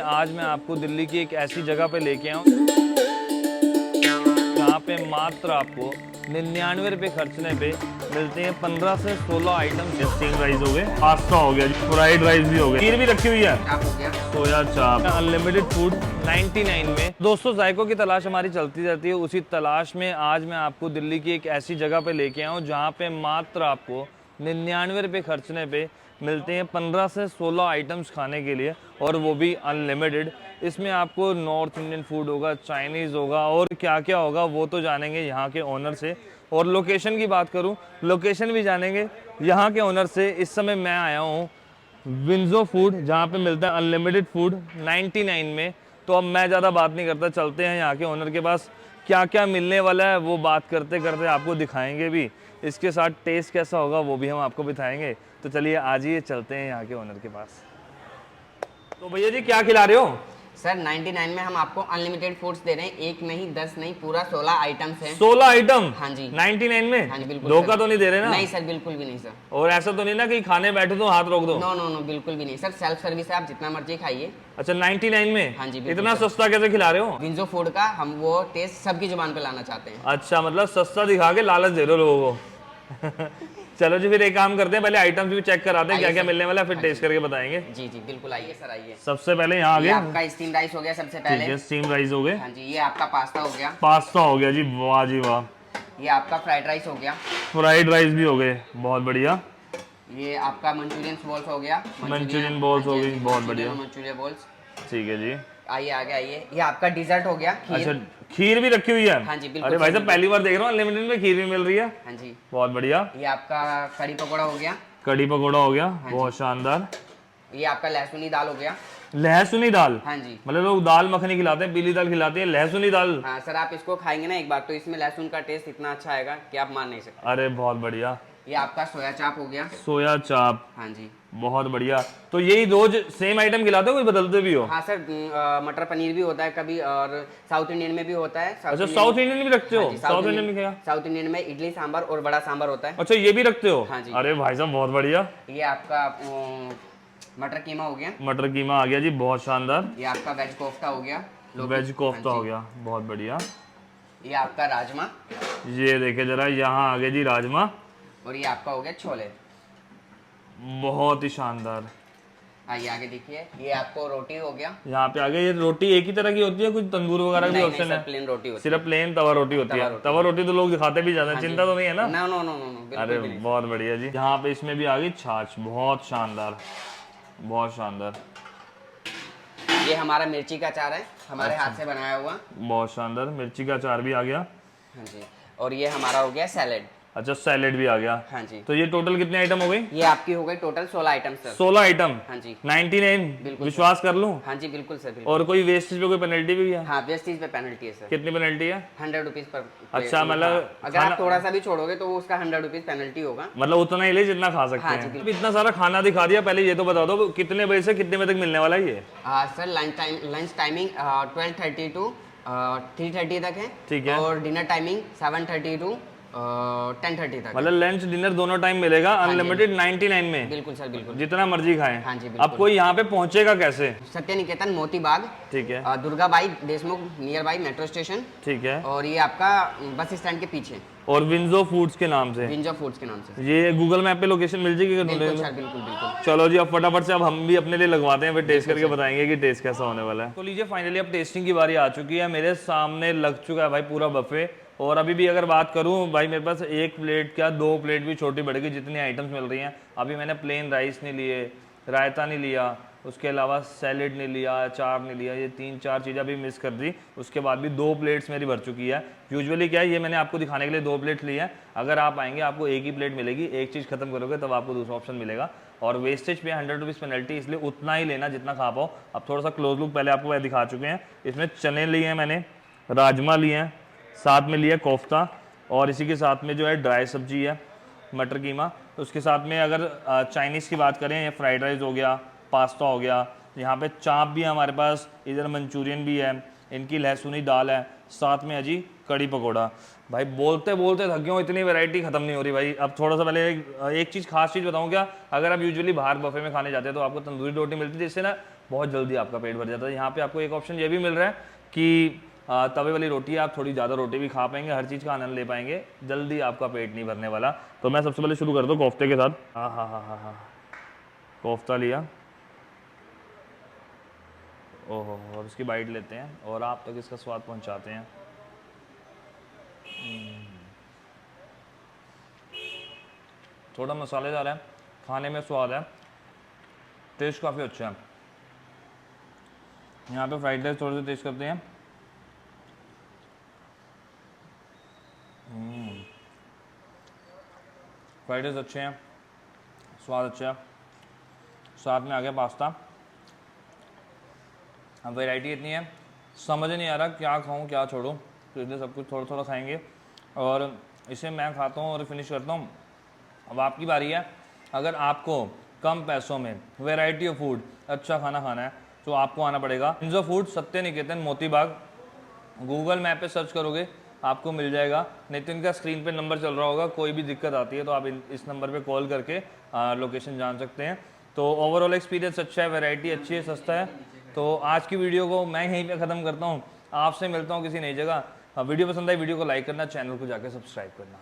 आज मैं आपको दिल्ली की एक ऐसी जगह पे लेके आऊँ जहाँ पे मात्र आपको 99 रुपये खर्चने पे मिलते हैं 15 से 16 आइटम। स्टीम राइस हो गए, पास्ता हो गया, फ्राइड राइस भी हो गया, खीर भी रखी हुई है, सोया चाप, अनलिमिटेड फूड 99 में। दोस्तों जायकों की तलाश हमारी चलती रहती है, उसी तलाश में आज मैं आपको दिल्ली की एक ऐसी जगह पे लेके आऊँ जहाँ पे मात्र आपको 99 रुपये खर्चने पे मिलते हैं 15 से 16 आइटम्स खाने के लिए, और वो भी अनलिमिटेड। इसमें आपको नॉर्थ इंडियन फूड होगा, चाइनीज़ होगा, और क्या क्या होगा वो तो जानेंगे यहाँ के ओनर से। और लोकेशन की बात करूँ, लोकेशन भी जानेंगे यहाँ के ओनर से। इस समय मैं आया हूँ विंजो फूड, जहाँ पे मिलता है अनलिमिटेड फूड 99 में। तो अब मैं ज़्यादा बात नहीं करता, चलते हैं यहाँ के ओनर के पास। क्या क्या मिलने वाला है वो बात करते करते आपको दिखाएंगे भी, इसके साथ टेस्ट कैसा होगा वो भी हम आपको बताएंगे। तो चलिए आज ही चलते हैं यहाँ के ओनर के पास। तो भैया जी क्या खिला रहे हो? सर 99 में हम आपको अनलिमिटेड फूड्स दे रहे हैं, एक नहीं 10 नहीं पूरा 16 आइटम्स हैं। 16 आइटम? हाँ जी 99 में? हाँ जी बिल्कुल। धोखा तो नहीं दे रहे ना? नहीं सर बिल्कुल भी नहीं सर। और ऐसा तो नहीं ना कि खाने बैठे तो हाथ रोक दो? नो नो नो बिल्कुल भी नहीं सर, सेल्फ सर्विस है, आप जितना मर्जी खाइए। अच्छा 99 में? हाँ जी इतना सस्ता कैसे खिला रहे हो? विंजो फूड का हम वो टेस्ट सबकी जुबान पे लाना चाहते हैं। अच्छा मतलब सस्ता दिखा के लालच दे रहे हो लोगों को। चलो जी फिर एक काम करते हैं, पहले आइटम्स भी चेक कराते हैं क्या क्या मिलने वाला है, फिर टेस्ट करके बताएंगे। जी जी बिल्कुल, आइए सर आइए। सबसे पहले यहाँ आगे आपका स्टीम राइस हो गया सबसे पहले। स्टीम राइस हो गए। हाँ जी, ये आपका पास्ता हो गया। पास्ता हो गया जी, वाह जी वाह। ये आपका फ्राइड राइस हो गया। फ्राइड राइस भी हो गए, बहुत बढ़िया। ये आपका मंचूरियन बॉल्स हो गया। मंचूरियन बॉल्स हो गई, बहुत बढ़िया। मंचूरियन बॉल्स, ठीक है जी। आइए आगे आइए। ये आपका डिजर्ट हो गया, खीर। अच्छा खीर भी रखी हुई है? हाँ जी बिल्कुल। अरे भाई साहब पहली बार देख रहा हूँ अनलिमिटेड में खीर भी मिल रही है। हाँ जी बहुत बढ़िया। ये आपका कड़ी पकौड़ा हो गया। कड़ी पकौड़ा हो गया, बहुत शानदार। ये आपका लहसुनी दाल हो गया। लहसुनी दाल? हाँ जी, मतलब लोग दाल मखनी खिलाते हैं, पीली दाल खिलाते हैं, लहसुनी दाल? हाँ सर, आप इसको खाएंगे ना एक बार तो इसमें लहसुन का टेस्ट इतना अच्छा आएगा कि आप मान नहीं सकते। अरे बहुत बढ़िया। ये आपका सोया चाप हो गया। सोया चाप, हाँ जी बहुत बढ़िया। तो यही रोज सेम आइटम खिलाते हो, कोई बदलते भी हो? हाँ सर, मटर पनीर भी होता है कभी, और साउथ इंडियन में भी होता है। अच्छा साउथ इंडियन भी रखते हो? साउथ इंडियन में क्या? साउथ इंडियन में इडली सांभर और बड़ा सांभर होता है। अच्छा ये भी रखते हो? हाँ जी। अरे भाई साहब बहुत बढ़िया। ये आपका मटर कीमा हो गया। मटर कीमा आ गया जी, बहुत शानदार। ये आपका वेज कोफ्ता हो गया। वेज कोफ्ता हो गया, बहुत बढ़िया। ये आपका राजमा। ये देखे जरा, यहाँ आ गए जी राजमा। और ये आपका हो गया छोले, बहुत ही शानदार। आइए आगे देखिए। ये आपको रोटी हो गया। यहाँ पे आगे ये रोटी एक ही तरह की होती है, कुछ तंदूर वगैरह भी ऑप्शन है? प्लेन रोटी होती है। सिर्फ प्लेन तवा रोटी होती है? तवा रोटी तो लोग दिखाते भी ज्यादा, चिंता तो नहीं है ना? No no no no no. अरे बहुत बढ़िया जी। यहाँ पे इसमें भी आ गई छाछ, बहुत शानदार, बहुत शानदार। ये हमारा मिर्ची का अचार है, हमारे हाथ से बनाया हुआ। बहुत शानदार, मिर्ची का अचार भी आ गया। हाँ जी। और ये हमारा हो गया सैलेड। अच्छा सैलेड भी आ गया। हाँ जी। तो ये टोटल कितने आइटम हो गई? ये आपकी हो गई टोटल 16 आइटम सर। 16 आइटम? हाँ जी 99? बिल्कुल विश्वास कर लूं? हाँ जी बिल्कुल सर बिल्कुल। और कोई वेस्टेज पे कोई पेनल्टी भी है? हाँ वेस्टेज पे पेनल्टी है सर। कितनी पेनल्टी है? 100 रुपीज पर। अच्छा मतलब अगर आप थोड़ा सा भी छोड़ोगे तो उसका 100 रुपीज पेनल्टी होगा। मतलब उतना ही ले जितना खा सकते हाँ हैं। इतना सारा खाना दिखा दिया, पहले ये तो बता दो कितने बजे से कितने बजे तक मिलने वाला है ये? सर लंच टाइमिंग 12:30 टू 3:30 तक है। ठीक है। और डिनर टाइमिंग 7:30 टू 10:30 तक। मतलब लंच डिनर दोनों टाइम मिलेगा अनलिमिटेड 99 में? बिल्कुल सर बिल्कुल, जितना मर्जी खाएं। हाँ जी अब कोई यहाँ पे पहुंचेगा कैसे? सत्य निकेतन मोती बाग, ठीक है, Durga by Deshmukh near by metro station. ठीक है। और ये आपका बस स्टैंड के पीछे, और विंजो फूड्स के नाम से? विंजो फूड्स के नाम से। ये गूगल मैप पे लोकेशन मिल जाएगी? बिल्कुल सर बिल्कुल बिल्कुल। चलो जी अब फटाफट से अब हम भी अपने लिए लगवाते हैं, फिर टेस्ट करके बताएंगे कि टेस्ट कैसा होने वाला है। तो लीजिए फाइनली अब टेस्टिंग की बारी आ चुकी है, मेरे सामने लग चुका है भाई पूरा बफे। और अभी भी अगर बात करूं भाई, मेरे पास एक प्लेट क्या 2 प्लेट भी छोटी बढ़ गई, जितनी आइटम्स मिल रही हैं। अभी मैंने प्लेन राइस नहीं लिए, रायता नहीं लिया, उसके अलावा सैलेड नहीं लिया, अचार नहीं लिया, ये 3-4 चीज़ें अभी मिस कर दी। उसके बाद भी 2 प्लेट्स मेरी भर चुकी है। यूजुअली क्या है, ये मैंने आपको दिखाने के लिए 2 प्लेट ली है। अगर आप आएंगे आपको एक ही प्लेट मिलेगी, एक चीज़ खत्म करोगे तब आपको दूसरा ऑप्शन मिलेगा। और वेस्टेज पे 100 रुपीज़ पेनल्टी, इसलिए उतना ही लेना जितना खा पाओ। अब थोड़ा सा क्लोज लुक पहले आपको दिखा चुके हैं। इसमें चने लिए हैं मैंने, राजमा लिए हैं, साथ में लिया कोफ्ता, और इसी के साथ में जो है ड्राई सब्जी है मटर कीमा। उसके साथ में अगर चाइनीज़ की बात करें, फ्राइड राइस हो गया, पास्ता हो गया, यहाँ पे चाप भी है हमारे पास, इधर मंचूरियन भी है, इनकी लहसुनी दाल है, साथ में है जी कड़ी पकौड़ा। भाई बोलते बोलते थक गया हूँ, इतनी वैरायटी खत्म नहीं हो रही भाई। अब थोड़ा सा पहले एक चीज़ खास चीज़ बताऊँ क्या, अगर आप यूजुअली बाहर बफे में खाने जाते हैं तो आपको तंदूरी रोटी मिलती है, जिससे ना बहुत जल्दी आपका पेट भर जाता है। यहाँ पे आपको एक ऑप्शन ये भी मिल रहा है कि तवे वाली रोटी, आप थोड़ी ज़्यादा रोटी भी खा पाएंगे, हर चीज़ का आनंद ले पाएंगे, जल्दी आपका पेट नहीं भरने वाला। तो मैं सबसे पहले शुरू करता हूँ कोफ्ते के साथ। हाँ हाँ हाँ हाँ हाँ, कोफ्ता लिया, ओहो, और इसकी बाइट लेते हैं और आप तक इसका स्वाद पहुँचाते हैं। थोड़ा मसालेदार है, खाने में स्वाद है, टेस्ट काफ़ी अच्छा है। यहाँ पे फ्राइड राइस थोड़े से टेस्ट करते हैं। फ्राइड राइस अच्छे हैं, स्वाद अच्छा है। साथ में आ गया पास्ता। अब वैरायटी इतनी है, समझ नहीं आ रहा क्या खाऊं क्या छोड़ूं, तो इसलिए सब कुछ थोड़ा थोड़ा खाएंगे और इसे मैं खाता हूँ और फिनिश करता हूँ। अब आपकी बारी है। अगर आपको कम पैसों में वैरायटी ऑफ फूड, अच्छा खाना खाना है तो आपको आना पड़ेगा इंजो फूड, सत्य निकेतन, मोती बाग। गूगल मैप पे सर्च करोगे आपको मिल जाएगा, नहीं तो इनका स्क्रीन पे नंबर चल रहा होगा। कोई भी दिक्कत आती है तो आप इस नंबर पे कॉल करके लोकेशन जान सकते हैं। तो ओवरऑल एक्सपीरियंस अच्छा है, वैरायटी अच्छी है, सस्ता है। तो आज की वीडियो को मैं यहीं पे ख़त्म करता हूँ, आपसे मिलता हूँ किसी नई जगह। वीडियो पसंद आई वीडियो को लाइक करना, चैनल को जाकर सब्सक्राइब करना।